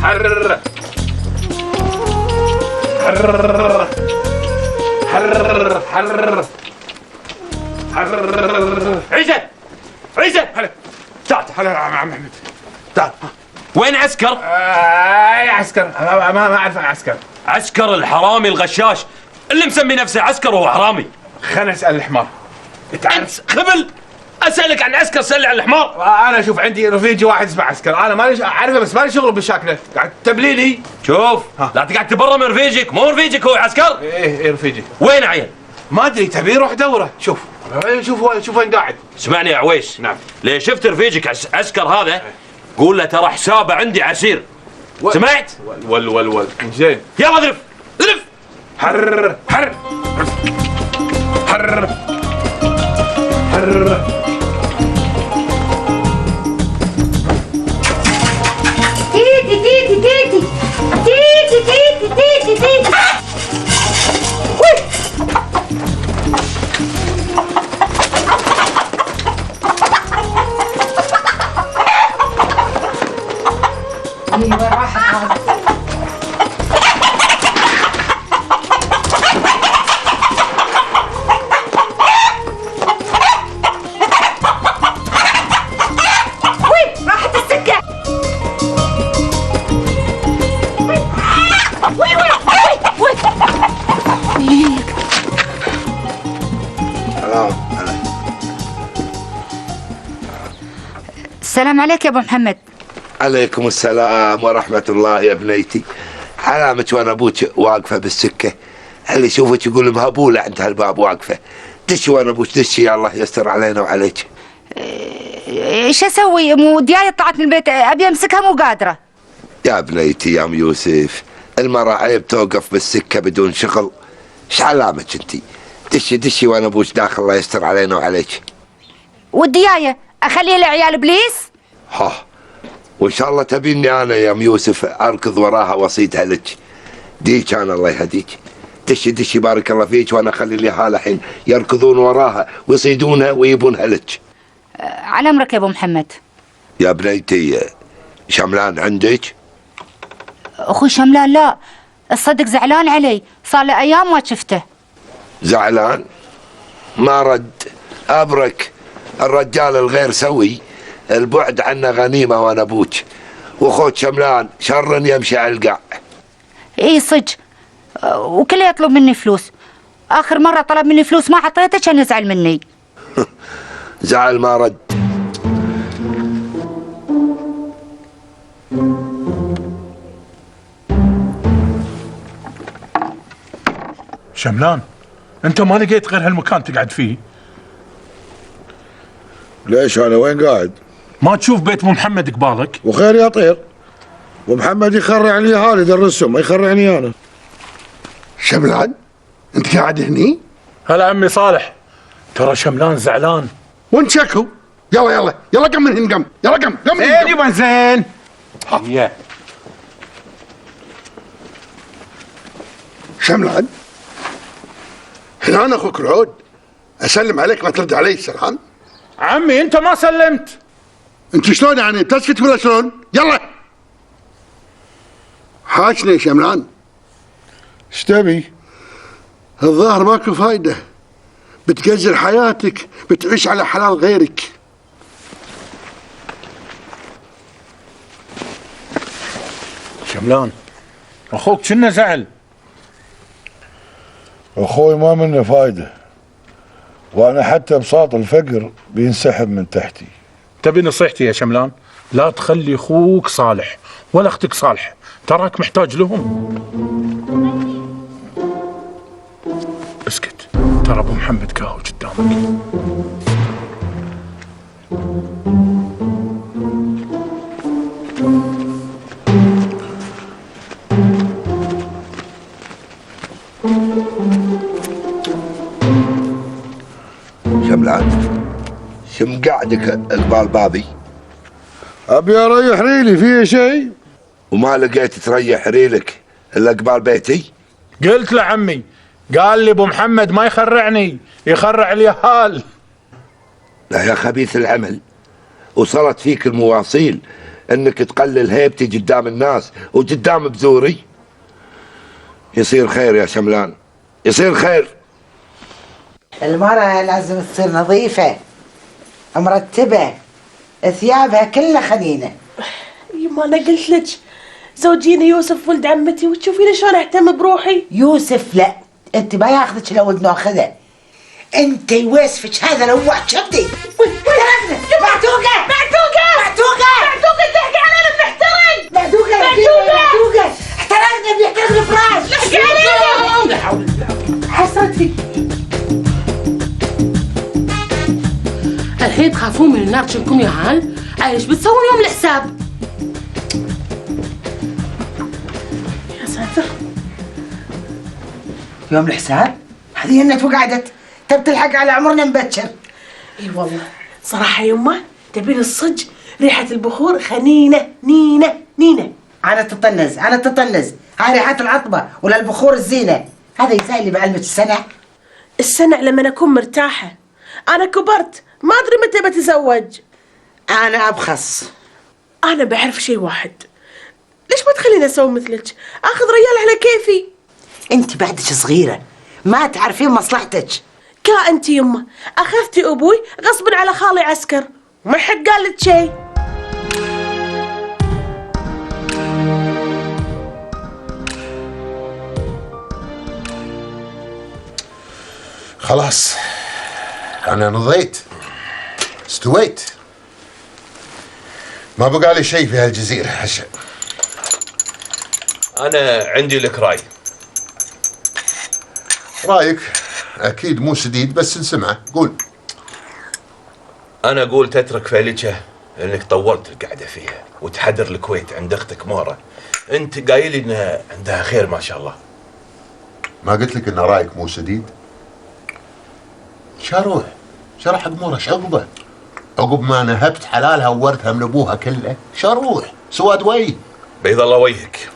حرر حرر حرر حرر حرر. عيسى عيسى تعال تعال. وين عسكر؟ اي عسكر؟ ما اعرف عسكر. عسكر الحرامي الغشاش اللي مسمي نفسه عسكر وهو حرامي. خلنا نسال الحمار. انت خبل، اسالك عن عسكر سألني عن الحمار. انا اشوف عندي رفيجي واحد اسمه عسكر، انا مالي اعرفه بس مالي شغل بالشاكله، قاعد تبليلي. شوف لا تقعد تبرر من رفيجك، مو رفيجك هو عسكر. ايه رفيجي. وين عيل؟ ما ادري، تبي روح دوره. شوف وين قاعد. اسمعني يا عويس. نعم. ليه شفت رفيجك عسكر هذا قول له ترى حسابه عندي عسير. سمعت؟ ول زين. يلا اذرف اذرف. حرر حرر حرر حرر. تيتي تيتي تيتي تيتي تيتي تيتي تيتي. ايوه راحت هذه. وين راحت السكة؟ السلام عليك يا ابو محمد. عليكم السلام ورحمة الله يا بنيتي. علامك وانا ابوك واقفة بالسكة، اللي يشوفك يقول مهبولة عند هالباب واقفة. دشي وانا ابوك دشي، الله يستر علينا وعليك. ايش اسوي؟ مو دياي طلعت من البيت ابي امسكها مو قادرة. يا بنيتي يا ام يوسف، المرأة عيب توقف بالسكة بدون شغل. ايش علامك انتي؟ دشي وانا ابوك داخل، الله يستر علينا وعليك. والدياية اخليها لعيال بليس؟ ها، وان شاء الله تبيني انا يا ام يوسف اركض وراها واصيدها لك. ديك انا الله يهديك. دشي بارك الله فيك، وانا اخلي اليهال الحين يركضون وراها ويصيدونها ويبونها لك. على امرك يا ابو محمد. يا بنيتي شملان عندك؟ اخوي شملان لا، الصدق زعلان علي، صار له ايام ما شفته. زعلان؟ ما رد. ابرك الرجال الغير سوي، البعد عنا غنيمه وانا ابوك. واخوك شملان شر يمشي على القاع. اي صدق، وكله يطلب مني فلوس. اخر مره طلب مني فلوس ما عطيته كان يزعل مني. زعل ما رد. شملان، انت ما لقيت غير هالمكان تقعد فيه؟ ليش انا وين قاعد؟ ما تشوف بيت ابو محمد قبالك؟ وخير يا طير، ومحمد يخرع لي هالي يدرسهم، ما يخرعني انا. شملان انت قاعد هني؟ هلا عمي صالح، ترى شملان زعلان. وانت شكو؟ يلا قم من هنا، قم يلا قم من هنا. زين يبا زين. يا شملان هنا انا اخوك رعود، اسلم عليك ما ترد علي السلام. عمي انت ما سلمت. انت شلون يعني تسكت ولا شلون؟ يلا حاشني يا شملان. ايش تبي؟ الظاهر ماكو فايده، بتقزر حياتك، بتعيش على حلال غيرك. شملان اخوك كنا زعل. اخوي ما منه فايده، وانا حتى بساط الفقر بينسحب من تحتي. تبي نصيحتي يا شملان؟ لا تخلي اخوك صالح ولا اختك صالح، تراك محتاج لهم. اسكت، ترى ابو محمد كاهو قدامك. شملان شم قعدك قبال بابي؟ ابي اريح ريلي، فيه شيء؟ وما لقيت تريح ريلك الا قبال بيتي؟ قلت له عمي، قال لي ابو محمد ما يخرعني، يخرع اليهال. لا يا خبيث العمل، وصلت فيك المواصيل انك تقلل هيبتي قدام الناس وقدام بذوري. يصير خير يا شملان، يصير خير. المرأة لازم تصير نظيفة مرتبة، ثيابها كلها خنينة. يما انا قلت لك زوجيني يوسف ولد عمتي وتشوفيني شلون اهتم بروحي. يوسف لا، انت ما ياخذك لولد ناخذه. انت ويسفك هذا لوع كبدي. معتوقة معتوقة معتوقة معتوقة تحكي علينا بنحترق. معتوقة معتوقة احترقنا بيحترق الفراش. احكي علينا. لا حول الله. حسرتي. الحين تخافون من النار تشنكم يا هال؟ ايش بتسوون يوم الحساب؟ يا ساتر. يوم الحساب؟ هذه هنت وقعدت تبي تلحق على عمرنا مبكر. اي والله صراحة يما تبين الصج ريحة البخور خنينة نينة نينة. أنا تطنز أنا تطنز، هاي ريحة العطبة ولا البخور الزينة. هذا يسأل لي بعلمة السنة. السنة لما أكون مرتاحة. أنا كبرت ما أدري متى بتزوج. أنا أبخص. أنا بعرف شيء واحد، ليش ما تخليني أسوي مثلك؟ آخذ ريال على كيفي. أنت بعدك صغيرة ما تعرفين مصلحتك. كا أنت يمه أخذتي أبوي غصب على خالي عسكر وما حد قال لك شيء. خلاص أنا نضيت، استويت، ما بقى لي شيء في هالجزيرة هسه. أنا عندي لك رأي. رأيك أكيد مو سديد بس نسمعه، قول. أنا أقول تترك فيلجة لأنك طولت القعدة فيها وتحدر الكويت عند أختك مورا. أنت قايل إن عندها خير ما شاء الله. ما قلت لك إن رأيك مو سديد؟ شروح شرح أموره عقبه، عقب ما نهبت حلالها وورثها من أبوها كله، شروح سواد وجه. بيض الله وجهك،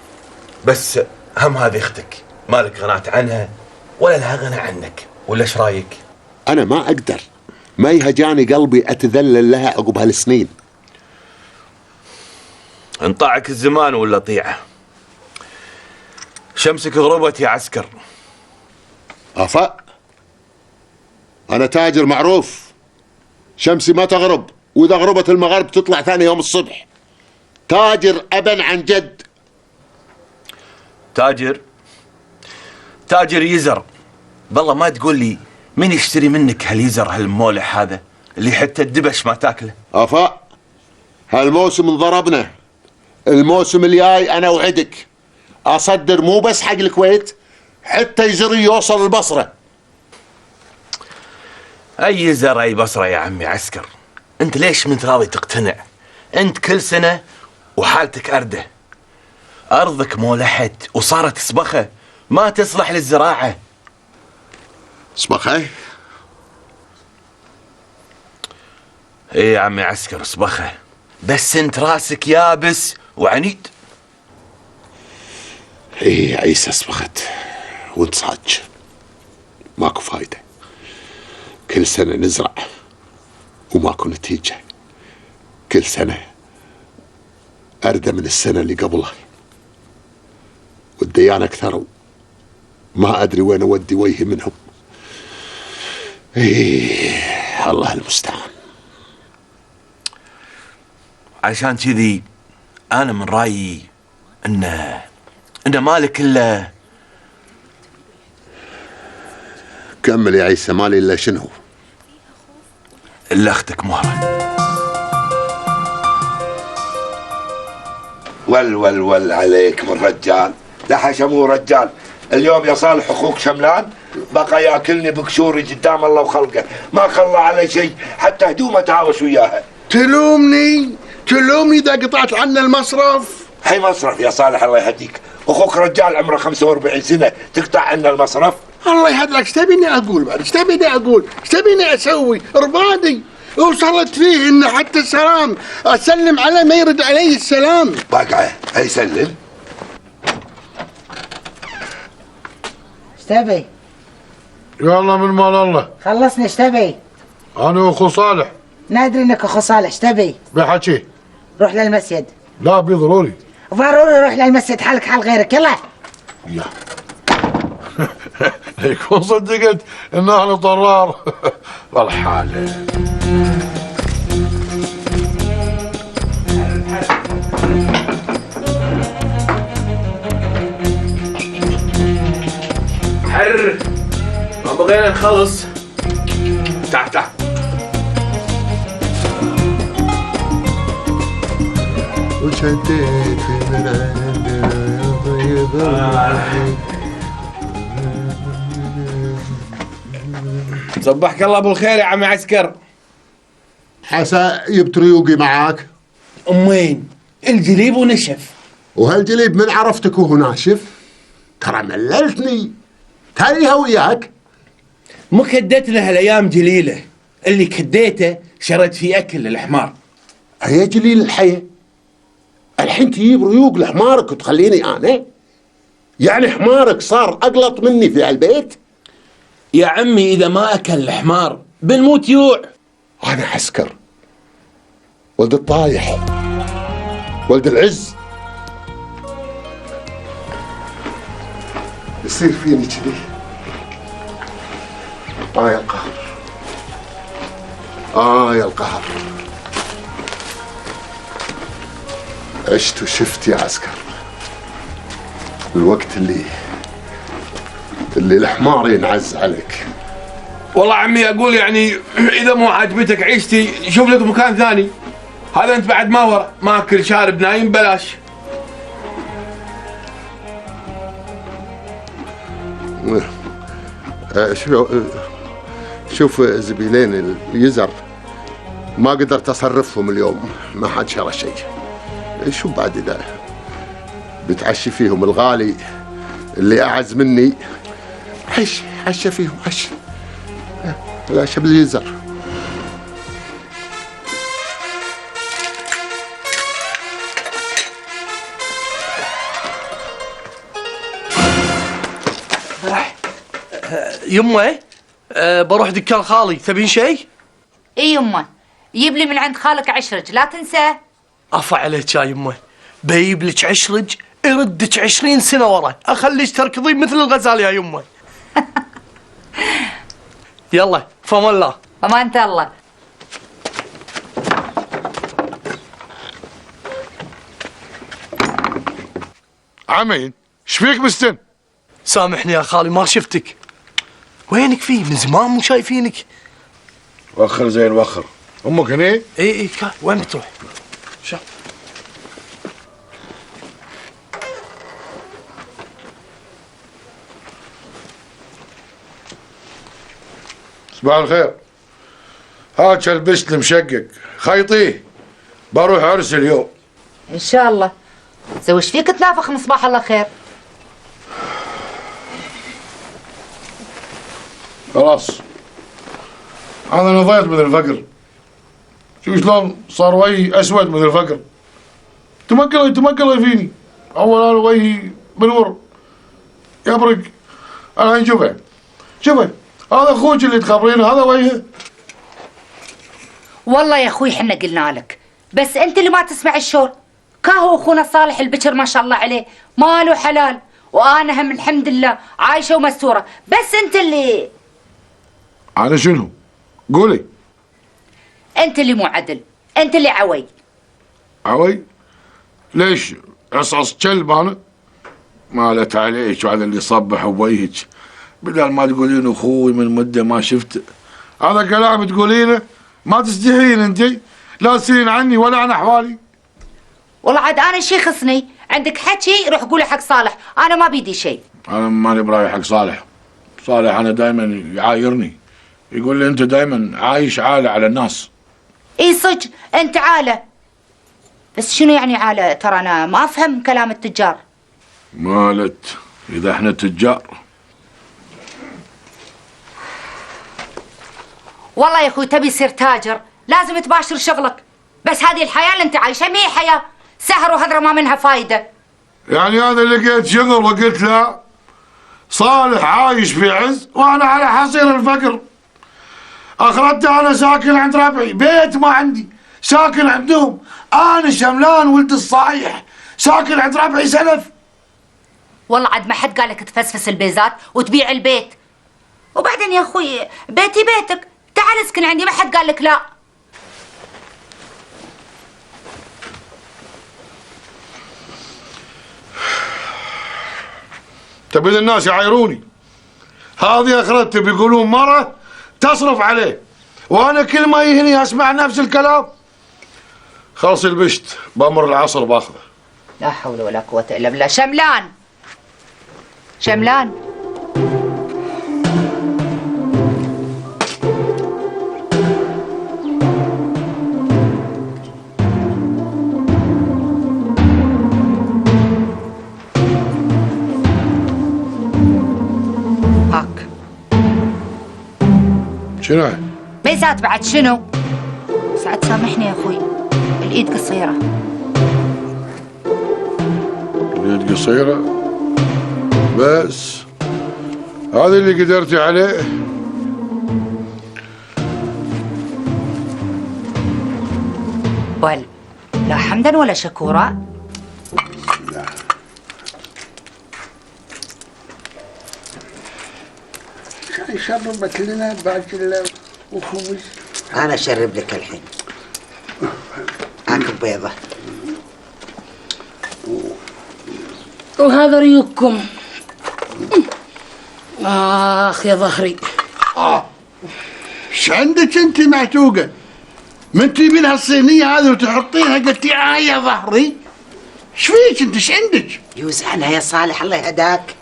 بس هم هذه أختك مالك غنات عنها ولا لها غنى عنك، ولا ايش رايك؟ أنا ما أقدر، ما يهجاني قلبي أتذلل لها عقب هالسنين. انطعك الزمان ولا طيعه؟ شمسك غربت يا عسكر. أفا أنا تاجر معروف، شمسي ما تغرب، وإذا غربت المغرب تطلع ثاني يوم الصبح. تاجر أبا عن جد. تاجر يزر. بالله ما تقول لي من يشتري منك هاليزر هالمولح هذا اللي حتى الدبش ما تاكله. أفا هالموسم انضربنا، الموسم الجاي أنا وعدك أصدر مو بس حق الكويت، حتى يزري يوصل البصرة. أي زر أي بصرة يا عمي عسكر، أنت ليش من راضي تقتنع؟ أنت كل سنة وحالتك أردة، أرضك مولحت وصارت صبخة ما تصلح للزراعة. صبخة؟ إيه يا عمي عسكر صبخة، بس أنت راسك يابس وعنيد. إيه عيسى صبخت وانت صاج، ماكو فايدة. كل سنة نزرع وماكو نتيجة، كل سنة أردى من السنة اللي قبلها، والديان أكثروا، ما أدري وين أودي وجهي منهم. إيه الله المستعان. عشان كذي أنا من رأيي إن مالك إلا. كمل يا عيسى، مالي إلا شنو؟ إلا أختك مهرة. ول عليك من رجال، لا حشا مو رجال. اليوم يا صالح اخوك شملان بقى ياكلني بكشوري قدام الله وخلقه، ما خلى علي شيء، حتى هدومه تهاوش وياها. تلومني اذا قطعت عنا المصرف. هي مصرف يا صالح الله يهديك، اخوك رجال عمره 45 سنه تقطع عنا المصرف؟ الله يهدلك، ايش تبيني اقول بعد؟ ايش تبيني اسوي؟ ربادي وصلت فيه ان حتى السلام اسلم عليه ما يرد علي السلام. بقعه هي سلم. ايش تبي؟ يلا من مال الله. خلصنا ايش تبي؟ انا واخو صالح. نادري انك اخو صالح، ايش تبي؟ بحكي روح للمسجد لا بي ضروري. ضروري روح للمسجد حالك حال غيرك. يلا يا يكون صدقت ان انا ضرار. والحالة حر ما بغينا نخلص. تعال تعال. وشديت من صبحك الله بالخير يا عم عسكر. حسا جبت ريوقي معاك. أمين الجليب ونشف. وهالجليب من عرفتك وهو ناشف؟ ترى مللتني تايها وياك. مو كدتنا هالايام جليله، اللي كديته شريت فيه اكل للحمار. هي جليل الحياة الحين تجيب ريوق لحمارك وتخليني انا؟ يعني حمارك صار اقلط مني في هالبيت؟ يا عمي اذا ما اكل الحمار بنموت يوع. انا عسكر ولد الطايح ولد العز، يصير فيني كذي. يا القهر يا القهر. عشت وشفت يا عسكر الوقت اللي الحمار ينعز عليك. والله عمي اقول يعني اذا مو عاجبتك عيشتي شوف لك مكان ثاني. هذا انت بعد ما ورا ماكل شارب نايم بلاش. شوف زبيلين اليزر ما قدرت اصرفهم اليوم، ما حد شرى شيء. شو بعد اذا بتعشي فيهم الغالي اللي اعز مني؟ عشى فيهم عش. العشاء باليزر. يمه بروح دكان خالي، تبين شيء؟ اي يمه جيب لي من عند خالك عشرج لا تنسى. عفا عليك يا يمه، بيجيب لك عشرج يردك 20 سنه ورا، اخليك تركضين مثل الغزال يا يمه. يلا فما الله. امانة الله. عمين ايش فيك مستن؟ سامحني يا خالي ما شفتك. وينك فيه؟ من زمان مو شايفينك. وخر زين وخر. امك هني؟ اي وين بتروح؟ شو؟ صباح الخير. هاك البست المشقق خيطيه بروح عرس اليوم. ان شاء الله. زوج فيك تنافخ من صباح الله خير. خلاص انا نضيت من الفقر. شوف شلون صار وجهي اسود من الفقر. تمقلي فيني. اول انا وجهي منور يبرق. الحين شوفه هذا اخوك اللي تخبرينه هذا وجهه. والله يا اخوي حنا قلنا لك بس انت اللي ما تسمع الشور. كاهو اخونا صالح البكر ما شاء الله عليه ماله حلال، وانا هم الحمد لله عايشه ومستوره، بس انت اللي انا شنو؟ قولي. انت اللي مو عدل، انت اللي عوي. عوي؟ ليش عصعص كلب انا؟ مالت عليك وعلى اللي صبح بوجهك، بدل ما تقولين اخوي من مده ما شفته. هذا كلام تقولينه؟ ما تستحين انت؟ لا تسالين عني ولا عن احوالي. والله عاد انا شي خصني، عندك حكي روح قوله حق صالح، انا ما بيدي شيء. انا ماني برايي حق صالح. صالح انا دائما يعايرني، يقول لي انت دائما عايش عاله على الناس. اي صدق انت عاله، بس شنو يعني عاله؟ ترى انا ما افهم كلام التجار. مالت اذا احنا تجار. والله يا اخوي تبي تصير تاجر لازم تباشر شغلك، بس هذه الحياه اللي انت عايشها ما هي حياه، سهر وهذره ما منها فايده. يعني هذا لقيت شغل وقلت لا؟ صالح عايش في عز وانا على حصير الفقر. اخرته انا ساكن عند ربعي، بيت ما عندي، ساكن عندهم. انا شملان ولد الصايح، ساكن عند ربعي سلف. والله عاد ما حد قالك تفسفس البيزات وتبيع البيت. وبعدين يا اخوي بيتي بيتك، تعال اسكن عندي، ما حد قالك لا. تبي الناس يعايروني؟ هذه اخرتي بيقولون مرة تصرف عليه، وانا كل ما يهني اسمع نفس الكلام. خلص البشت، بامر العصر باخذه. لا حول ولا قوة الا بالله. شملان شملان، هاك شنو؟ بيزات بعد شنو؟ سعد سامحني يا اخوي، الايد قصيرة. اليد قصيرة بس، هذا اللي قدرتي عليه. ول لا حمدا ولا شكورا. شاي شربت لنا باكل وخبز. انا اشرب لك الحين. اكل بيضة. وهذا ريوقكم. اخ يا ظهري. ايش عندك انت معتوقه؟ من تجيبي لها الصينيه هذه وتحطينها قلتي يا ظهري؟ ايش فيك انت؟ ايش عندك؟ يوز عنها يا صالح الله يهداك.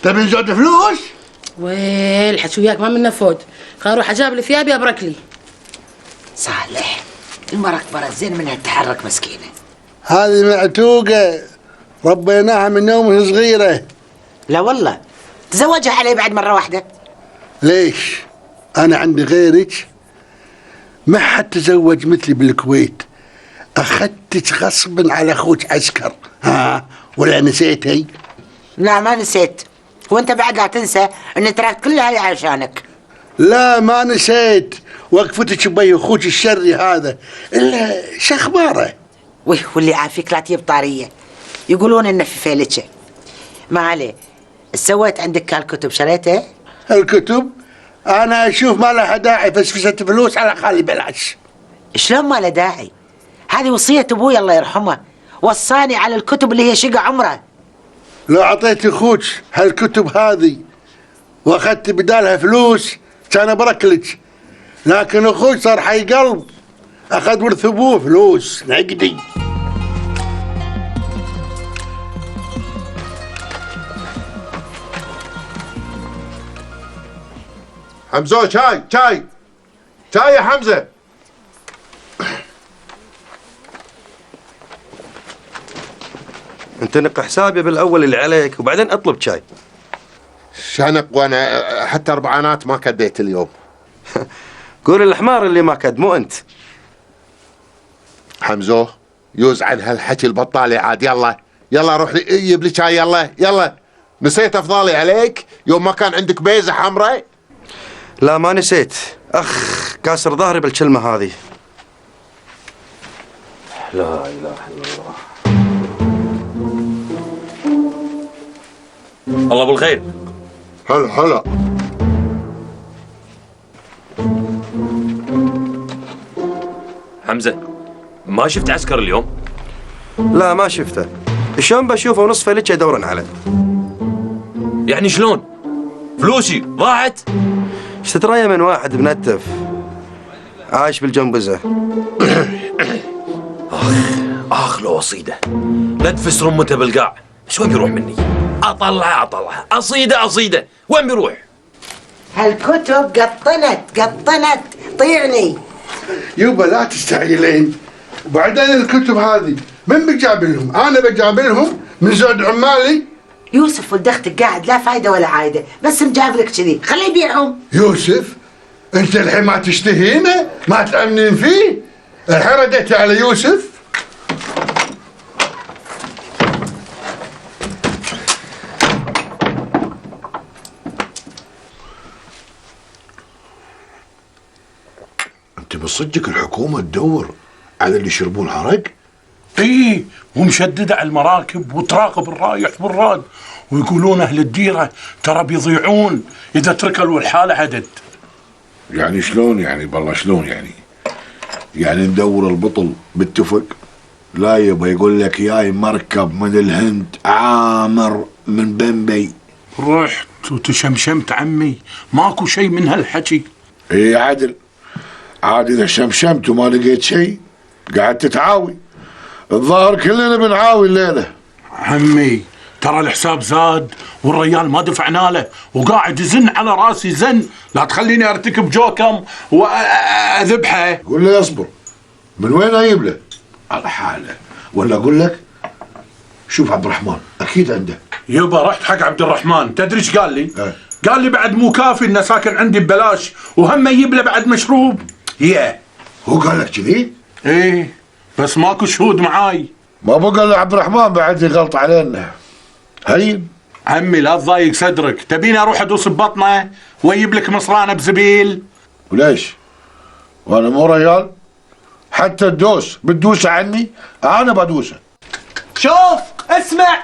تبي نزود فلوس؟ ويل حكي وياك ما منا فود. خل اروح اجاب لي ثيابي ابرك لي. صالح المرة كبرت زين منها تتحرك مسكينة. هذه معتوقه ربيناها من يوم صغيره. لا والله تزوجها علي بعد مرة واحدة. ليش؟ انا عندي غيرك ما حد تزوج مثلي بالكويت. اخذتك غصبا على اخوك عسكر. ها ولا نسيتي؟ لا ما نسيت، وانت بعد لا تنسى اني تركت كل هاي علشانك. لا ما نسيت وقفتك بي اخوك الشري هذا. الا شخباره؟ واللي عافيك لا تجيب طاريه، يقولون انه في فيلتشه. ما عليه، سويت عندك هالكتب شريتها؟ الكتب؟ انا اشوف ما لها داعي فسفسة فلوس على خالي بلاش. شلون ما له داعي؟ هذه وصية ابوي الله يرحمه، وصاني على الكتب اللي هي شقة عمره. لو اعطيت اخوك هالكتب هذه واخذت بدالها فلوس كان ابركلك، لكن اخوك صار حي قلب، اخذ ورث ابوه فلوس نقدي. حمزة شاي يا حمزة. انت نق حسابي بالاول اللي عليك وبعدين اطلب شاي. شنق وانا حتى اربعانات ما كديت اليوم. قول الحمار اللي ما كد مو انت. حمزة يوز عن هالحكي البطالي عاد. يلا روح جيب لي شاي. يلا نسيت افضالي عليك يوم ما كان عندك بيزة حمراء. لا ما نسيت، كاسر ظهري بالكلمة هذه. لا اله الا الله. الله ابو الخير. هلا حمزة ما شفت عسكر اليوم؟ لا ما شفته. شلون بشوفه ونصفه لك يدورن عليه؟ يعني شلون؟ فلوسي ضاعت؟ ايش تتريا من واحد منتف عايش بالجنبزة؟ اخ لو اصيده لا تفس رمته بالقاع. ايش وين بيروح مني؟ اطلع اصيده وين بيروح؟ هالكتب قطنت طيعني. يوبا لا تستعجلين. وبعدين الكتب هذه من بجاب لهم؟ انا بجاب لهم من زود عمالي. يوسف ولد اختك قاعد لا فايده ولا عايده، بس مجاب لك كذي، خليه يبيعهم. يوسف انت الحين ما تشتهينه؟ ما تأمنين فيه؟ الحين رديت على يوسف. انت بصدق الحكومة تدور على اللي يشربون عرق؟ ايه، ومشددة على المراكب وتراقب الرايح والراد، ويقولون اهل الديرة ترى بيضيعون اذا تركوا الحالة عدد. يعني شلون يعني؟ بالله شلون يعني؟ يعني ندور البطل باتفق؟ لا يبا، يقول لك جاي مركب من الهند عامر من بمبي. رحت وتشمشمت عمي، ماكو شيء من هالحكي. ايه عادل، عاد اذا شمشمت وما لقيت شيء قعدت تعاوي. الظاهر كلنا بنعاوي الليله. عمي ترى الحساب زاد والريال ما دفعنا له وقاعد يزن على راسي زن، لا تخليني ارتكب جوكم واذبحه. قول له يصبر. من وين اجيب له؟ على حاله. ولا اقول لك شوف عبد الرحمن اكيد عنده. يبا رحت حق عبد الرحمن، تدري ايش قال لي؟ قال لي بعد مو كافي انه ساكن عندي ببلاش وهم يجيب له بعد مشروب. هو قال لك كذي؟ ايه بس ماكو شهود معاي. ما بقى له عبد الرحمن بعد يغلط علينا. هين عمي لا تضايق صدرك، تبيني اروح ادوس ببطنه واجيب لك مصرانه بزبيل؟ وليش؟ وانا مو ريال؟ حتى الدوس بتدوس عني انا بدوسه. شوف اسمع،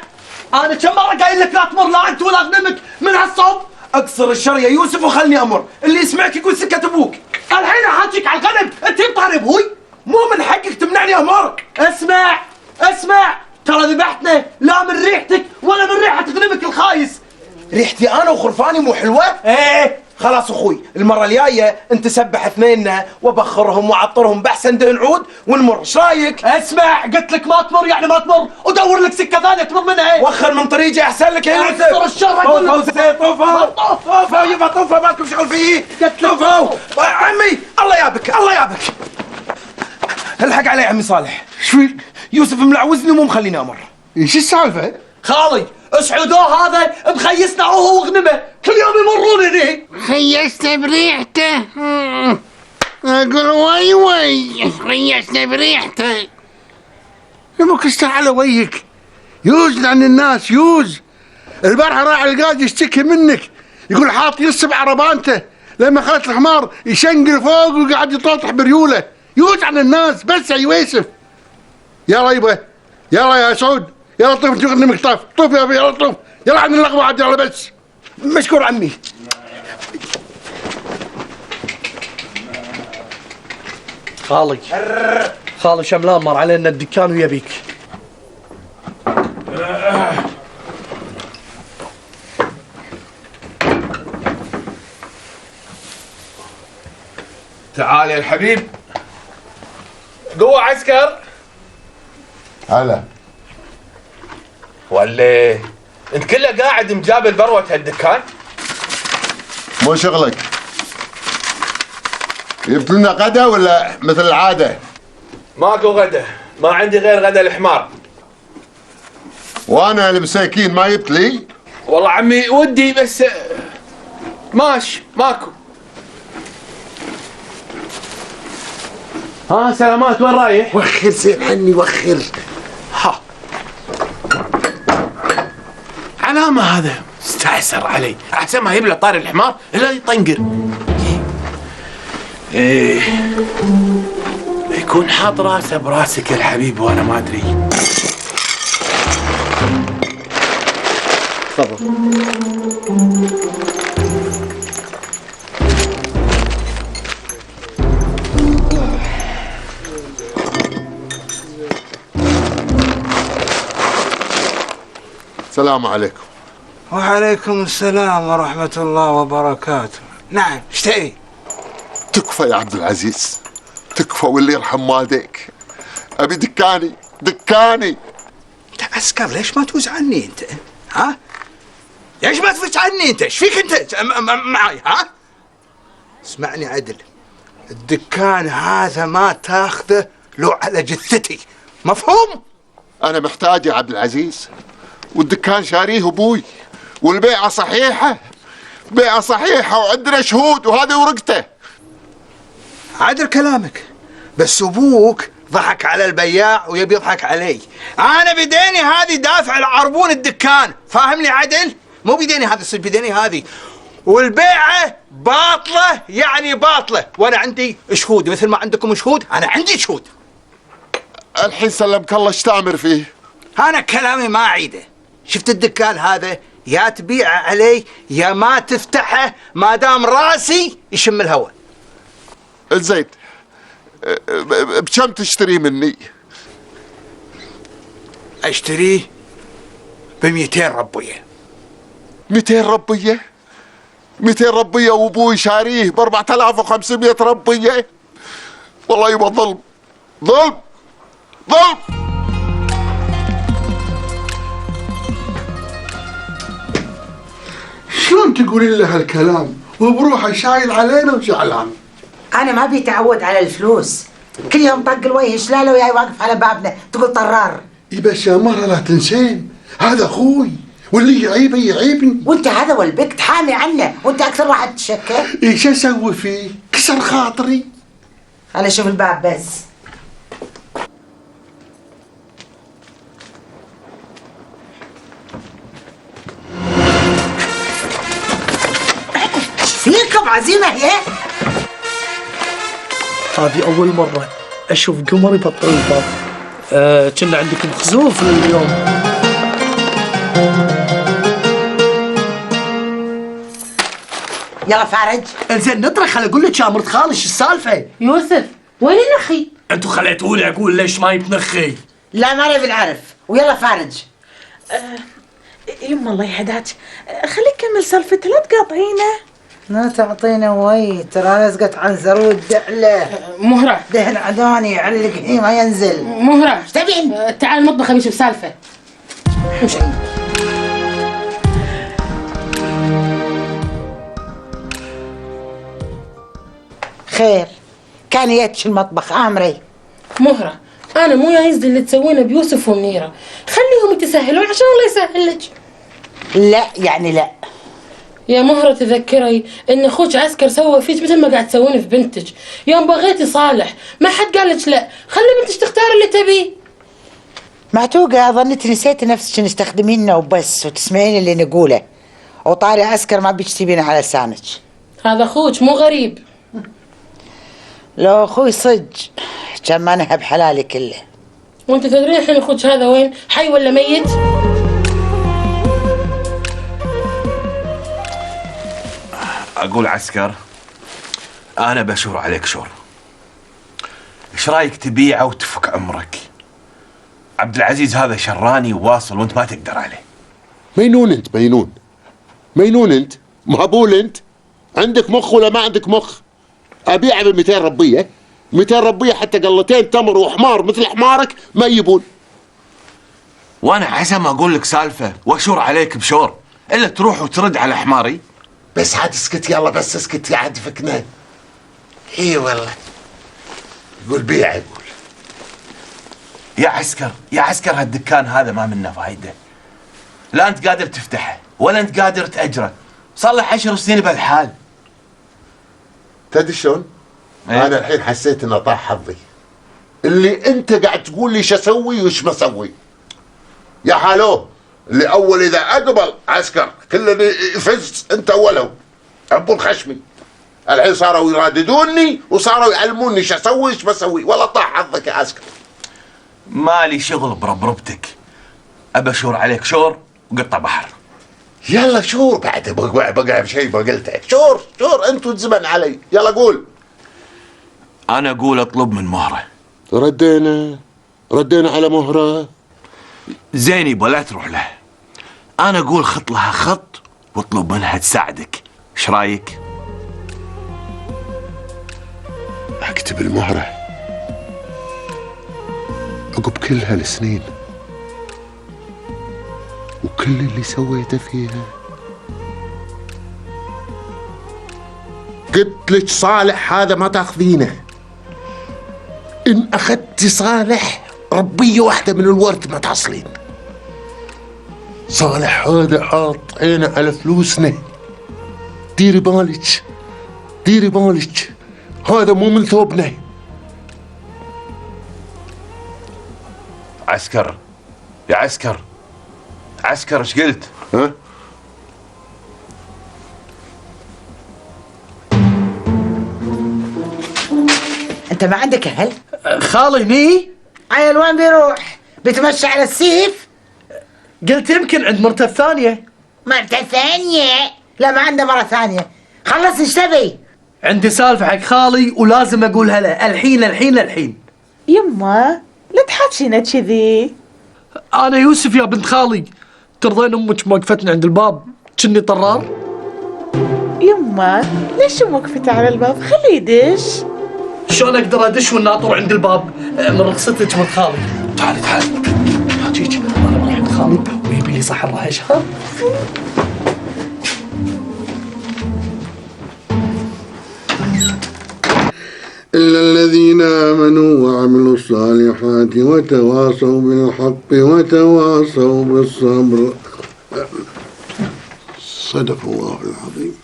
انا كم مره قايل لك لا تمر لا انت ولا اغنمك من هالصوب. اقصر الشر يا يوسف وخلني امر، اللي يسمعك يقول سكه ابوك. الحين احاجيك على الغنم، انت مطار ابوي؟ مو من حقك تمنعني امرك. اسمع ترى ذبحتنا لا من ريحتك ولا من ريحه غنمك الخايس. ريحتي انا وخرفاني مو حلوه؟ ايه خلاص اخوي، المره الجايه انت سبح اثنيننا وبخرهم وعطرهم باحسن دهن عود ونمر، ايش رايك؟ اسمع قلت لك ما تمر يعني ما تمر، ودور لك سكه ثانيه تمر منها. وخر من طريقي احسن لك يا يوسف. اكثر الشر اقول لك. طوفوا يبا طوفوا، مالكم شغل فيه. طوفوا عمي، الله يابك الله يابك. الحق علي عمي صالح. ايش فيك؟ يوسف ملعوزني ومو مخليني امر. ايش السالفه؟ خالي اسعدوه هذا مخيسنا هو وغنمه، كل يوم يمرون هني. خيسنا بريحته. اقول وي خيسنا بريحته. يمك استر على وجهك، يوز عن الناس يوز. البارحه راعي القاضي يشتكي منك، يقول حاط يصب عربانته لما خلت الحمار يشنقل فوق وقاعد يطوطح بريوله. يوز عن الناس بس يا يوسف. يلا يبا يلا يا سعود، يلا طوف انت غنمك طاف، طوف يا ابي يلا طوف، يلا عن اللغوه عاد يلا بس. مشكور عمي. خالي شملان مر علينا الدكان ويبيك. تعال يا الحبيب. قوة عسكر. هلا. ولا انت كله قاعد مجابل بروة هالدكان؟ مو شغلك. جبت لنا غدا ولا مثل العاده؟ ماكو غدا، ما عندي غير غدا الحمار. وانا المساكين ما جبت لي؟ والله عمي ودي بس ماشي ماكو. ها سلامات، وين رايح؟ وخر سير عني وخر. ها علامة هذا استعسر علي، احسن ما يجيب له طاري الحمار الا يطنقر. ايه يكون حاط راسه براسك يا الحبيب وانا ما ادري. تفضل. السلام عليكم. وعليكم السلام ورحمة الله وبركاته. نعم ايش تبي؟ تكفى يا عبد العزيز، تكفى واللي يرحم والديك. ابي دكاني. انت عسكر ليش ما تفوز عني انت؟ ها؟ ليش ما تفوز عني انت؟ ايش فيك انت معاي ها؟ اسمعني عدل، الدكان هذا ما تاخذه لو على جثتي، مفهوم؟ انا محتاج يا عبد العزيز، والدكان شاريه ابوي، والبيعه صحيحه، بيعه صحيحه وعندنا شهود وهذه ورقته. عدل كلامك، بس ابوك ضحك على البياع ويبي يضحك علي. انا بديني هذه دافع العربون الدكان، فاهمني عدل؟ مو بديني هذا، يصير بديني هذه، والبيعه باطله يعني باطله، وانا عندي شهود مثل ما عندكم شهود، انا عندي شهود. الحين سلمك الله ايش تامر فيه؟ انا كلامي ما اعيده. شفت الدكان هذا؟ يا تبيعه علي يا ما تفتحه ما دام راسي يشم الهواء. زين بكم تشتري مني؟ اشتريه ب200 ربيه. 200 ربيه؟ 200 ربيه وابوي شاريه ب 4500 ربيه؟ والله يبقى ظلم ظلم ظلم. شلون تقولين له هالكلام وبروحه شايل علينا وزعلان؟ انا ما بيتعود على الفلوس، كل يوم طق الوجه شلاله وياي واقف على بابنا تقول طرار. بس يا مرة لا تنسين هذا اخوي واللي يعيبه يعيبني. وانت هذا والبك تحامي عنه وانت اكثر واحد تشكى. ايش اسوي فيه؟ كسر خاطري. انا اشوف الباب بس. فيكم عزيمة هي؟ هذه أول مرة أشوف قمر يبطل الباب. كنا عندكم خزوف اليوم. يلا فارج. انزين نطرح خل أقول لك يا مرت خالي شو السالفة؟ يوسف وين النخي؟ أنتوا خليتوني أقول ليش ما يتنخي. لا ما نبي نعرف، ويلا فارج. يما الله يهداك، خليك كمل سالفتها لا تقاطعينه. لا تعطينا وي، ترى لزقت عن زرود دعله. مهرة دهن عداني يعلق هي ما ينزل. مهرة ايش تبين؟ تعال المطبخ ابي اشوف سالفة. امشي. خير، كان يتش المطبخ امري. مهرة انا مو جايز اللي تسوينه بيوسف ومنيرة، خليهم يتسهلون عشان الله يسهل لك. لا يعني لا يا مهرة تذكري ان اخوك عسكر سوى فيك مثل ما قاعد تسوين في بنتك. يوم بغيتي صالح ما حد قال لك لا، خلي بنتك تختار اللي تبيه. معتوقة ظنيت نسيت نفسك تستخدميننا وبس وتسمعين اللي نقوله، وطاري عسكر ما بيك تبينه على لسانك. هذا اخوك مو غريب. لو اخوي صج كان ما نهب حلالي كله. وانت تدرين الحين اخوك هذا وين؟ حي ولا ميت؟ اقول عسكر انا بشور عليك شور. ايش رايك تبيعه وتفك عمرك؟ عبد العزيز هذا شراني وواصل وانت ما تقدر عليه. مينون انت مينون. مينون انت مهبول انت. عندك مخ ولا ما عندك مخ؟ ابيعه ب 200 ربيه. 200 ربيه حتى قلتين تمر وحمار مثل حمارك ما يجيبون. وانا عزم اقول لك سالفه واشور عليك بشور الا تروح وترد على حماري. بس عاد اسكت يلا بس اسكت يا عاد فكنا. اي والله. يقول بيع يقول. يا عسكر هالدكان هذا ما منه فايده. لا انت قادر تفتحه ولا انت قادر تاجره. صار له 10 سنين بهالحال. تدري شلون؟ ايه؟ انا الحين حسيت انه طاح حظي. اللي انت قاعد تقول لي شو اسوي وش ما اسوي. يا حالو اللي اول اذا اقبل عسكر كل اللي يفز انت اولهم. ابو الخشمي. الحين صاروا يراددوني وصاروا يعلموني شو اسوي وش بسوي. والله طاح حظك يا عسكر. مالي شغل بربربتك. ابى اشور عليك شور وقطع بحر. يلا شور بعد بقى بشيء ما قلته. شور انتوا تزمن علي. يلا قول. انا اقول اطلب من مهره. ردينا على مهره. زين يبا لا تروح له. انا اقول خط لها خط واطلب منها تساعدك. ايش رايك؟ اكتب المهره عقب كل هالسنين وكل اللي سويته فيها. قلت لك صالح هذا ما تاخذينه. ان اخذتي صالح ربيه واحده من الورد ما تحصلين. صالح هذا حاط عينه على فلوسنا. ديري بالك هذا مو من ثوبنا. عسكر يا عسكر ايش قلت؟ ها؟ انت ما عندك اهل؟ خالي هني؟ عيل وين بيروح؟ بيتمشى على السيف؟ قلت يمكن عند مرته الثانية. مرته ثانية؟ لا ما عنده مرة ثانية. خلص ايش تبي؟ عندي سالفة حق خالي ولازم اقولها له الحين. يما لا تحاتشينا كذي. انا يوسف يا بنت خالي، ترضين امك موقفتني عند الباب كني طرار؟ يما ليش وقفت على الباب؟ خليه يدش. شلون اقدر ادش والناطر عند الباب؟ من رخصتك من خالي. تعالي هاجيك، انا بروح عند خالي ويبي لي صحن رهش. ها إلا الذين آمنوا وعملوا الصالحات وتواصوا بالحق وتواصوا بالصبر. صدق الله العظيم.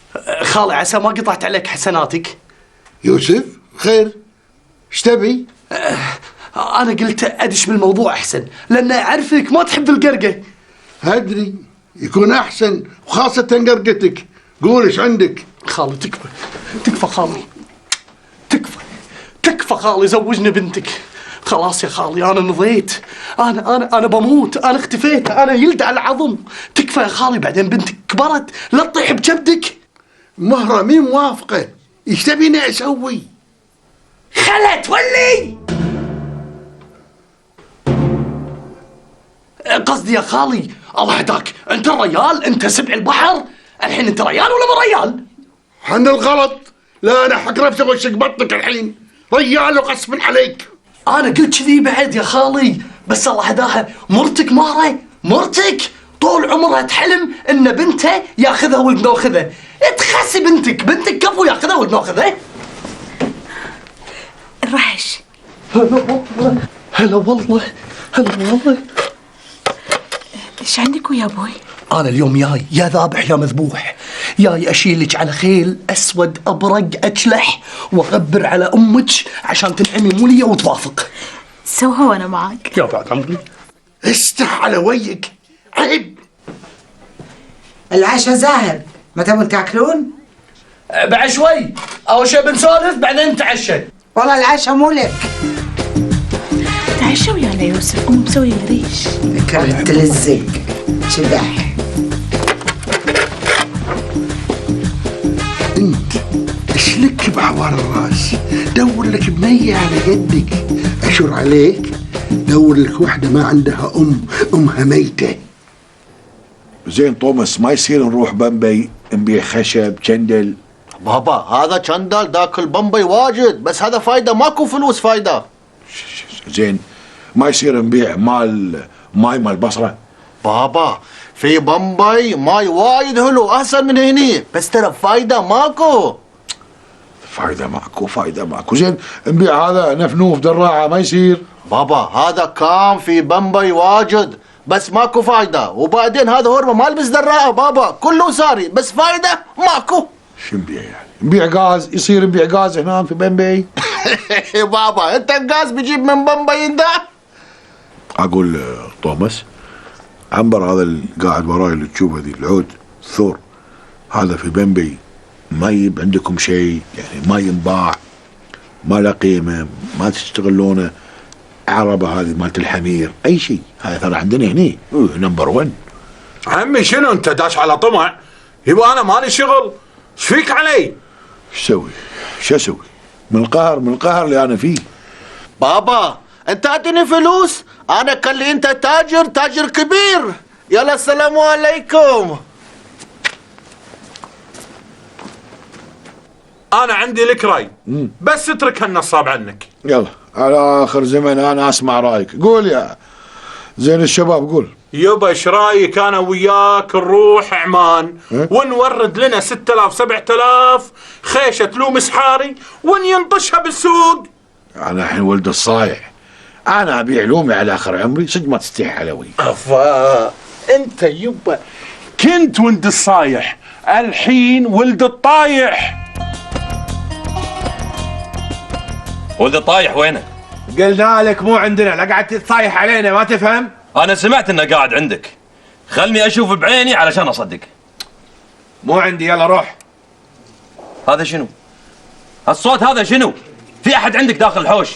خالي عسى ما قطعت عليك حسناتك. يوسف خير، ايش تبي؟ انا قلت ادش بالموضوع احسن، لان اعرفك ما تحب القرقه. أدري يكون أحسن، وخاصة قرقتك. قول ايش عندك؟ خالي تكفى خالي، تكفى خالي، زوجني بنتك. خلاص يا خالي انا نضيت، انا بموت، انا اختفيت، انا يلد على العظم. تكفى يا خالي، بعدين بنتك كبرت لا تطيح بكبدك. مهرة مين موافقة؟ ايش تبيني اسوي؟ خلا تولي. قصدي يا خالي الله هداك، انت الريال، انت سبع البحر، الحين انت ريال ولا مو ريال؟ عن الغلط. لا انا حق نفسي وشق بطنك الحين، ريال وغصب عليك. انا قلت كذي بعد يا خالي، بس الله هداها مرتك مهرة، مرتك طول عمرها تحلم ان بنته ياخذها ولد ناخذها. تخسي بنتك كفو ياخذها ولد ناخذها. الرحش. هلا والله. ايش عندك ويا ابوي؟ انا اليوم جاي يا ذابح يا مذبوح، جاي اشيلك على خيل اسود ابرق اجلح واغبر على امك عشان تنعمي موليه وتوافق. سوها وانا معك. يا بعد عمري. استح على ويك، عيب. العشاء زاهر، ما تبون تاكلون؟ بعد شوي، اول شيء بنسولف بعدين نتعشى. والله العشاء مو لك. تعشى ويانا يوسف، ام مسوي ريش. كرت تلزق شبح. انت ايش لك بعوار الراس؟ دور لك بنية على قدك، اشر عليك دور لك واحدة ما عندها امها ميتة. زين طومس، ما يصير نروح بمبي نبيع خشب كندل؟ بابا هذا كندل داكل بمبي واجد، بس هذا فايدة ماكو فلوس فايدة. زين ما يصير نبيع ماي مال بصرة؟ بابا في بمبي ماي وايد حلو احسن من هني، بس ترى فايدة ماكو. فايدة ماكو. زين نبيع هذا نفنوف دراعة ما يصير؟ بابا هذا كان في بمبي واجد بس ماكو فايدة، وبعدين هذا هرمة ما لبس دراعة بابا، كله ساري بس فايدة ماكو. شو نبيع يعني؟ نبيع غاز، يصير نبيع غاز هناك في بمبي؟ بابا انت الغاز بيجيب من بمبي انت؟ اقول طومس، عنبر هذا اللي قاعد وراي اللي تشوفه ذي العود الثور هذا في بمبي ما يجيب عندكم شيء يعني؟ ما ينباع، ما له قيمه، ما تشتغلونه؟ عربه هذه مالت الحمير، اي شيء هذا ترى عندنا هني نمبر 1. عمي شنو انت داش على طمع؟ يبا انا مالي شغل، ايش فيك علي؟ شو اسوي؟ من القهر اللي انا فيه. بابا انت تعطيني فلوس، انا كان لي انت تاجر كبير. يلا السلام عليكم. انا عندي لك راي، بس اترك هالنصاب عنك. يلا على اخر زمن انا اسمع رايك، قول يا زين الشباب قول. يبا ايش رايك انا وياك نروح عمان ونورد لنا 6000 7000 خيشه لومس حاري ونينطشها بالسوق. انا الحين ولد الصايح، انا ابيع لومي على اخر عمري، صدق ما تستحي علوي. افا انت يبا كنت ولد الصايح، الحين ولد الطايح. ولد الطايح وينه؟ قلنا لك مو عندنا، لا قاعد تصايح علينا ما تفهم؟ انا سمعت انه قاعد عندك، خلني اشوف بعيني علشان اصدق. مو عندي، يلا روح. هذا شنو؟ الصوت هذا شنو؟ في احد عندك داخل الحوش؟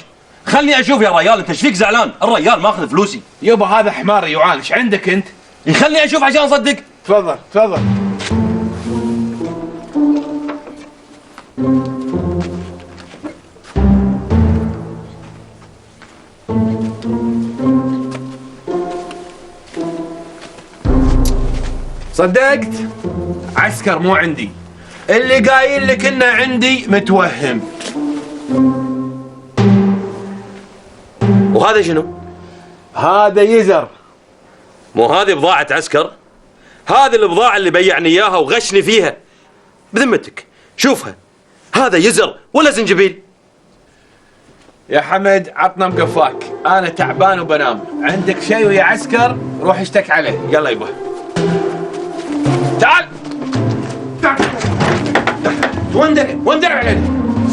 خلني اشوف يا ريال، انت ايش فيك زعلان؟ الريال ماخذ فلوسي. يبا هذا حمار يعان، ايش عندك انت؟ خلني اشوف عشان اصدق. تفضل تفضل. صدقت؟ عسكر مو عندي، اللي قايل لك انه عندي متوهم. وهذا شنو؟ هذا يزر. مو هذه بضاعة عسكر؟ هذه البضاعة اللي بيعني اياها وغشني فيها. بذمتك شوفها، هذا يزر ولا زنجبيل؟ يا حمد عطنا مقفاك، انا تعبان وبنام. عندك شيء ويا عسكر روح اشتك عليه. يلا يبا تعال. وين درع علينا؟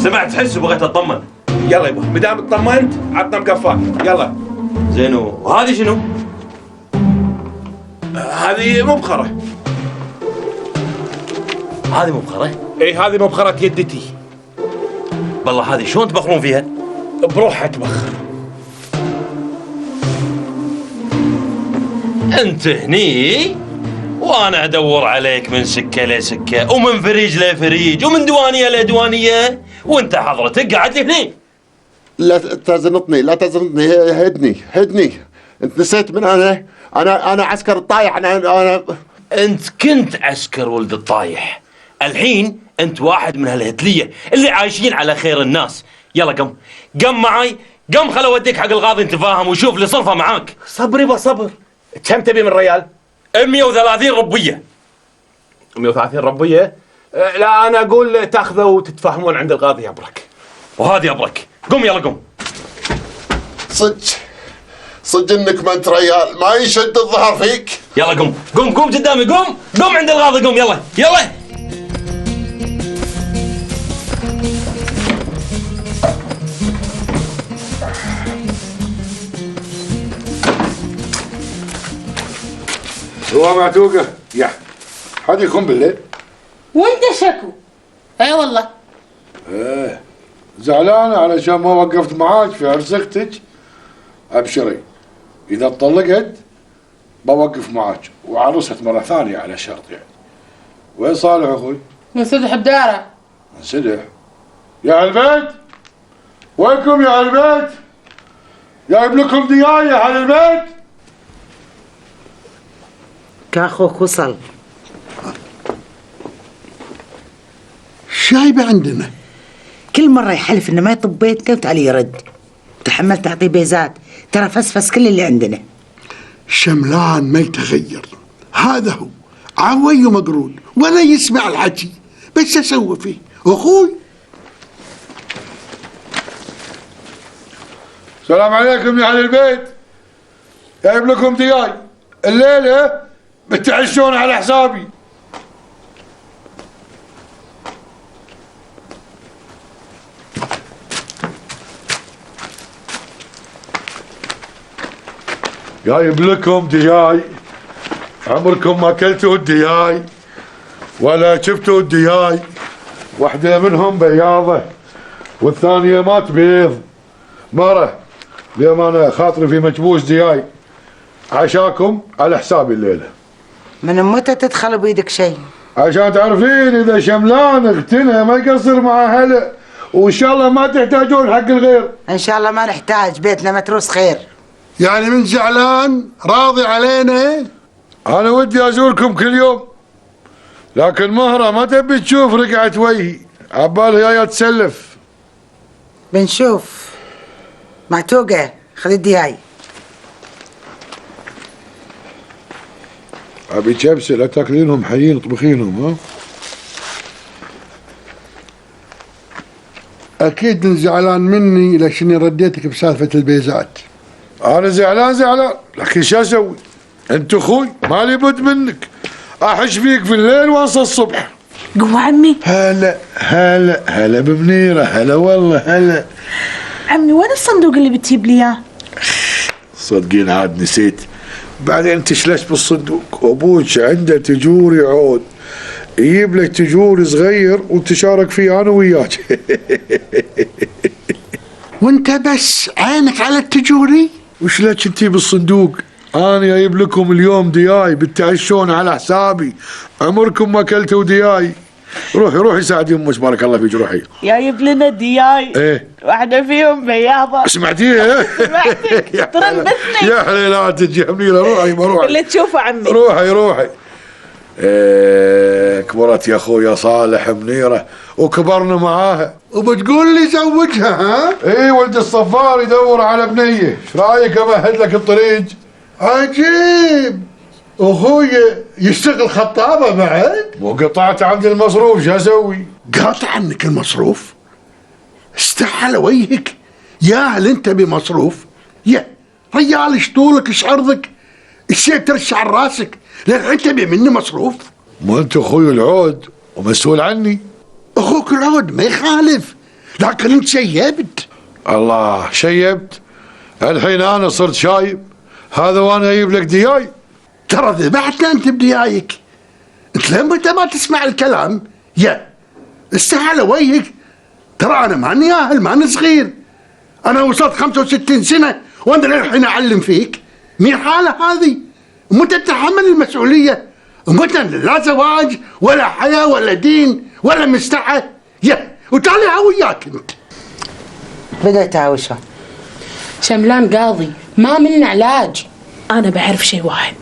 سمعت حس وبغيت اطمن. يلا يبا مدام اطمنت عطنا مقفاك يلا. زينو وهذه شنو؟ هذه مبخرة. هذه مبخرة؟ اي هذه مبخرة يدتي. والله هذه شلون تبخرون فيها؟ بروحها تبخر. انت هني وانا ادور عليك من سكه لسكه ومن فريج لفريج ومن دوانيه لدوانيه وانت حضرتك قاعد لي هني. لا تزنطني لا تزنطني، هدني. انت نسيت من انا عسكر الطايح. انا انت كنت عسكر ولد الطايح، الحين انت واحد من هالهتليه اللي عايشين على خير الناس. يلا قم معاي، قم خل اوديك حق القاضي نتفاهم وشوف اللي صرفه معاك. صبر يبا صبر. كم تبي من ريال؟ 130 ربيه. 130 ربيه؟ لا انا اقول تاخذه وتتفاهمون عند القاضي ابرك. وهذه ابرك. قم يلا قم. صدق انك ما انت ريال، ما يشد الظهر فيك. يلا قم قدامي، قم عند القاضي، قم يلا. هو معتوقة يا حد يكون بالليل. وانت شكو؟ اي والله. ايه زعلانة علشان ما وقفت معاك في عرس اختك. ابشري اذا اتطلقت بوقف معاك وعروست مرة ثانية على شرط يعني. وين صالح اخوي؟ منسدح بداره. منسدح؟ يا البيت وينكم يا البيت؟ جايب لكم دياية على البيت. كاخوك وصل. شايبة عندنا كل مرة يحلف انه ما يطب بيتنا وتعالي يرد. تحملت تعطيه بيزات، ترى فسفس كل اللي عندنا. شملان ما يتغير، هذا هو عوي ومقرون ولا يسمع الحكي، بس اسوي فيه اخوي. السلام عليكم يا اهل البيت، جايب لكم دياي الليله بتعشون على حسابي. جايب لكم دياي، عمركم ما اكلتوا الدياي ولا شفتوا الدياي. واحدة منهم بياضة والثانية ما تبيض. مرة اليوم انا خاطري في مكبوس دياي عشاكم على حسابي الليلة. من متى تدخل بيدك شيء؟ عشان تعرفين اذا شملان اغتنى ما يقصر مع هلا، وان شاء الله ما تحتاجون حق الغير. ان شاء الله ما نحتاج، بيتنا متروس خير. يعني من زعلان راضي علينا؟ انا ودي ازوركم كل يوم، لكن مهرة ما تبي تشوف رقعة وجهي، عبالها جاية تسلف. بنشوف. معتوقة خذ الدياي. ابي كبسه لا تاكلينهم حيين اطبخينهم. ها اكيد زعلان مني لشني رديتك بسالفة البيزات. انا زعلان لكن شو اسوي؟ انت اخوي مالي بد منك، احش فيك في الليل وانسى الصبح. قوة عمي. هلا بمنيرة، هلا والله هلا. عمي وين الصندوق اللي بتجيب لي اياه؟ صدقين عاد نسيت. بعدين انت شلش بالصندوق، ابوك عنده تجوري عود، يجيب لك تجوري صغير وتشارك فيه انا وياك. وانت بس عينك على التجوري؟ وش لك انتي بالصندوق؟ انا جايب لكم اليوم دياي بتعشون على حسابي، عمركم ما اكلتوا دياي. روحي ساعدي امك بارك الله فيك، روحي. جايب لنا دياي. ايه واحدة فيهم بياضة. سمعتيها؟ سمعتك ترنبتني. يا حليلاتك يا منيرة، روحي ما روحي اللي تشوفه عمي. روحي. ايه كبرت يا اخويا صالح منيرة وكبرنا معاها، وبتقول لي زوجها ها؟ ايه ولد الصفار يدور على بنية، ايش رايك امهد لك الطريق؟ عجيب، اخويا يشتغل خطابة بعد؟ وقطعت عندي المصروف، شو اسوي؟ قاطع عنك المصروف؟ استحل وجهك، يا هل انت بمصروف؟ يا ريال ايش طولك ايش عرضك؟ الشيء ترشع راسك لين تبي مني مصروف؟ ما انت اخوي العود ومسؤول عني. اخوك العود ما يخالف، لكن انت شيبت. الله شيبت؟ الحين انا صرت شايب، هذا وانا اجيب لك دياي؟ ترى ذبحتنا انت بديايك، انت لين متى ما تسمع الكلام؟ يا استحل وجهك، ترى انا ماني اهل، ماني صغير، انا وصلت 65 سنه وانا للحين اعلم فيك. مين حاله هذه؟ متى تتحمل المسؤوليه؟ متى لا زواج ولا حياه ولا دين ولا مستحى؟ يا وتعالي هوياك انت. بدأت تعاوشها شملان قاضي، ما منا علاج. انا بعرف شيء واحد،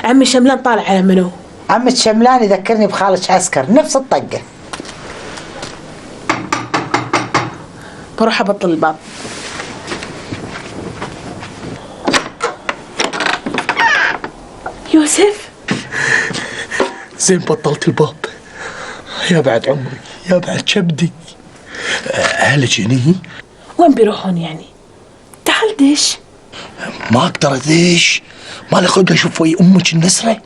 عمي شملان طالع على منو؟ عمك شملان يذكرني بخالك عسكر، نفس الطقه. بروح ابطل الباب. يوسف زين بطلت الباب، يا بعد عمري يا بعد كبدي. اهلك هني؟ وين بيروحون يعني؟ تعال دش. ما اقدر ادش، ما لي خلق اشوف ويا امك النسره.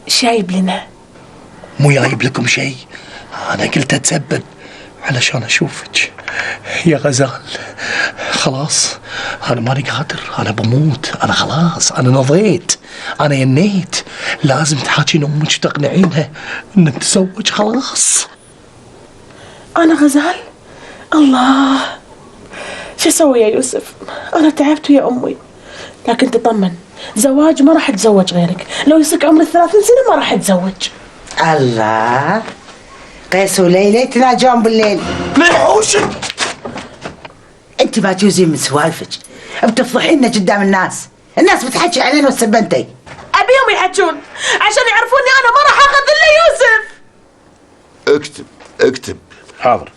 شايب لنا؟ مو جايب لكم شيء، انا قلت اتسبب علشان اشوفك يا غزال. خلاص انا ماني قادر، انا بموت، انا خلاص، انا نضيت، انا ينيت. لازم تحاكين امك وتقنعينها ان نتزوج خلاص. انا غزال؟ الله، شو اسوي يا يوسف؟ انا تعبت يا امي، لكن تطمن، زواج ما راح اتزوج غيرك، لو يصك عمري 30 سنه ما راح اتزوج. الله، قيس وليلى يتناجون بالليل. منحوشك انت ما تجوزين من سوالفك، بتفضحينا قدام الناس بتحكي علينا وسبنتي. ابيهم يحجون عشان يعرفوني انا ما راح اخذ الا يوسف. اكتب حاضر.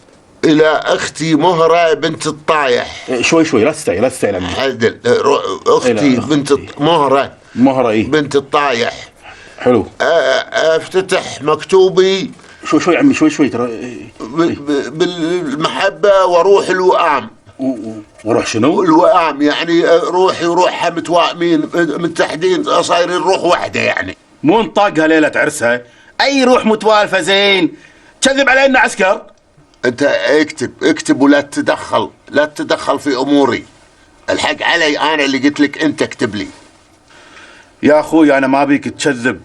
الى اختي مهرة بنت الطايح. شوي لا تستعجل عمي. عدل اختي بنت مهرة ايه بنت الطايح. حلو. افتتح مكتوبي شوي عمي، شوي ترى. بالمحبة وروح الوئام. وروح شنو؟ الوئام يعني روحي وروحها متوائمين متحدين، صايرين روح واحدة يعني. مو نطاقها ليلة عرسها، اي روح متوالفة زين. كذب علينا عسكر. انت اكتب ولا تتدخل في اموري. الحق علي انا اللي قلت لك انت اكتب لي. يا اخوي انا ما بيك تكذب،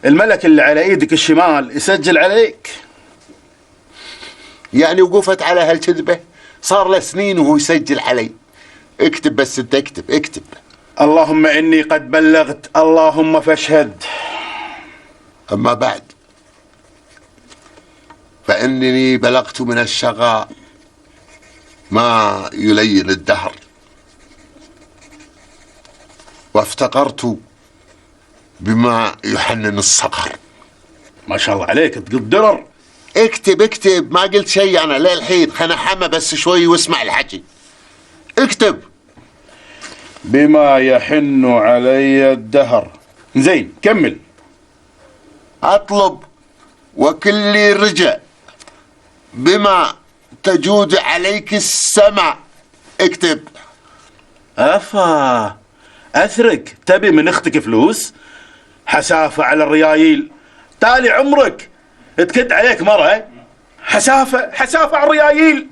الملك اللي على ايدك الشمال يسجل عليك. يعني وقفت على هالكذبه؟ صار له سنين وهو يسجل علي. اكتب بس انت اكتب. اللهم اني قد بلغت، اللهم فاشهد. اما بعد فانني بلغت من الشقاء ما يلين الدهر، وافتقرت بما يحنن الصقر. ما شاء الله عليك تقدر. اكتب ما قلت شيء انا للحين، خلنا حمى بس شوي واسمع الحكي. اكتب. بما يحن علي الدهر. زين كمل. اطلب وكلي رجع بما تجود عليك السماء. اكتب. افا اثرك، تبي من اختك فلوس؟ حسافة على الريايل، تالي عمرك تكد عليك مرة. حسافة على الريايل.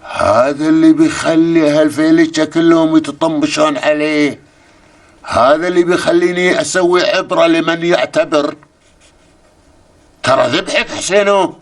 هذا اللي بيخلي هالفيلتشة كلهم يتطمشون عليه، هذا اللي بيخليني اسوي عبرة لمن يعتبر. ترى ذبحك حسينو